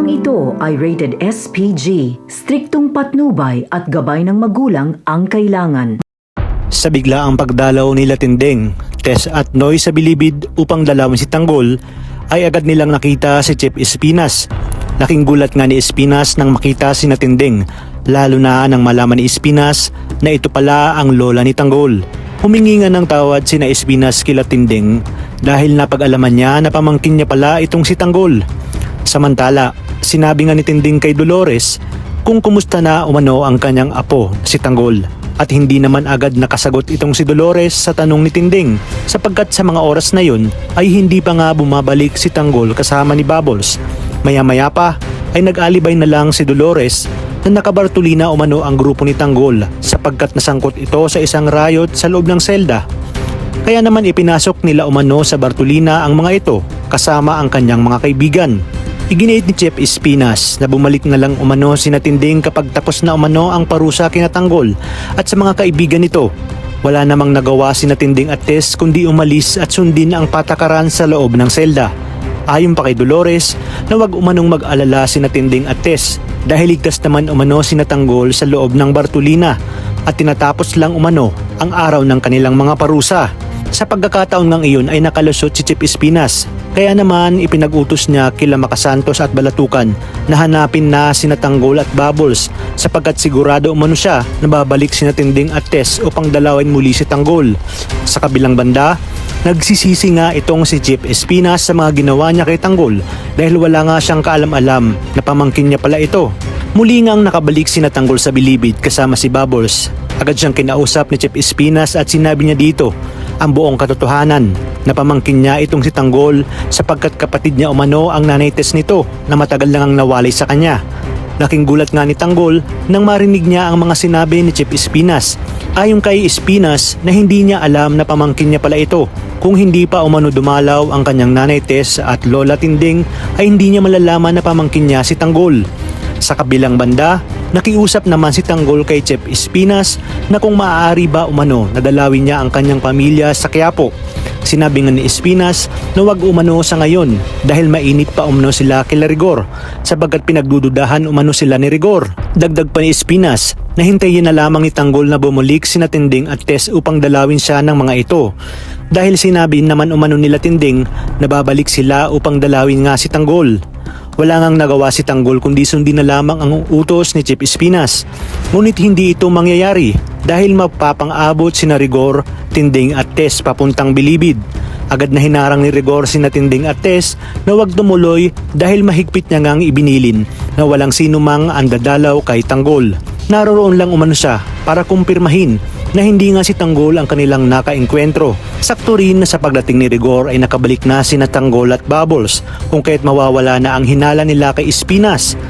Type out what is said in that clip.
Programang ito ay rated SPG, striktong patnubay at gabay ng magulang ang kailangan. Sa biglaang pagdalaw nila Tinding, Tess at Noy sa Bilibid upang dalawin si Tanggol, ay agad nilang nakita si Chip Espinas. Laking gulat nga ni Espinas nang makita si Tinding, lalo na nang malaman ni Espinas na ito pala ang lola ni Tanggol. Humingi nga ng tawad si Espinas kila Tinding dahil napag-alaman niya na pamangkin niya pala itong si Tanggol. Samantala, sinabi nga ni Tinding kay Dolores kung kumusta na umano ang kanyang apo si Tanggol. At hindi naman agad nakasagot itong si Dolores sa tanong ni Tinding sapagkat sa mga oras na yun ay hindi pa nga bumabalik si Tanggol kasama ni Bubbles. Maya-maya pa ay nag-alibay na lang si Dolores na nakabartulina umano ang grupo ni Tanggol sapagkat nasangkot ito sa isang riot sa loob ng selda. Kaya naman ipinasok nila umano sa Bartolina ang mga ito kasama ang kanyang mga kaibigan. Iginit ni Chip Espinas na bumalik na lang umano si Tinding kapag tapos na umano ang parusa kina Tanggol at sa mga kaibigan nito. Wala namang nagawa si Tinding at Tess kundi umalis at sundin ang patakaran sa loob ng selda. Ayon pa kay Dolores na wag umanong mag-alala si Tinding at Tess dahil ligtas naman umano si Tanggol sa loob ng Bartolina at tinatapos lang umano ang araw ng kanilang mga parusa. Sa pagkakataon ngang iyon ay nakalusot si Chip Espinas. Kaya naman ipinag-utos niya kila Makasantos at Balatukan na hanapin na sina Tanggol at Bubbles sapagkat sigurado umano siya na babalik sina Tinding at Tess upang dalawin muli si Tanggol. Sa kabilang banda, nagsisisi nga itong si Chip Espinas sa mga ginawa niya kay Tanggol dahil wala nga siyang kaalam-alam na pamangkin niya pala ito. Muli ngang nakabalik sina Tanggol sa Bilibid kasama si Bubbles. Agad siyang kinausap ni Chip Espinas at sinabi niya dito ang buong katotohanan na pamangkin niya itong si Tanggol sapagkat kapatid niya umano ang nanay Tess nito na matagal nang nawalay sa kanya. Laking gulat nga ni Tanggol nang marinig niya ang mga sinabi ni Chip Espinas. Ayon kay Espinas na hindi niya alam na pamangkin niya pala ito. Kung hindi pa umano dumalaw ang kanyang nanay Tess at lola Tinding ay hindi niya malalaman na pamangkin niya si Tanggol. Sa kabilang banda, nakiusap naman si Tanggol kay Chip Espinas na kung maaari ba umano nadalawin niya ang kanyang pamilya sa Quiapo. Sinabi nga ni Espinas na wag umano sa ngayon dahil mainit pa umano sila kila Rigor sabagat pinagdududahan umano sila ni Rigor. Dagdag pa ni Espinas na hintayin na lamang ni Tanggol na bumalik sina Tinding at Tess upang dalawin siya ng mga ito. Dahil sinabi naman umano nila Tinding na babalik sila upang dalawin nga si Tanggol. Wala ngang nagawa si Tanggol kundi sundin na lamang ang utos ni Chip Espinas. Ngunit hindi ito mangyayari dahil mapapang-abot sina Rigor, Tinding at Tess papuntang Bilibid. Agad na hinarang ni Rigor sina Tinding at Tess na wag tumuloy dahil mahigpit niya ngang ibinilin na walang sino mang ang dadalaw kay Tanggol. Naroroon lang umano siya para kumpirmahin na hindi nga si Tanggol ang kanilang nakaengkwentro. Sakto rin na sa pagdating ni Rigor ay nakabalik na sina Tanggol at Bubbles kung kaya't mawawala na ang hinala nila kay Espinas.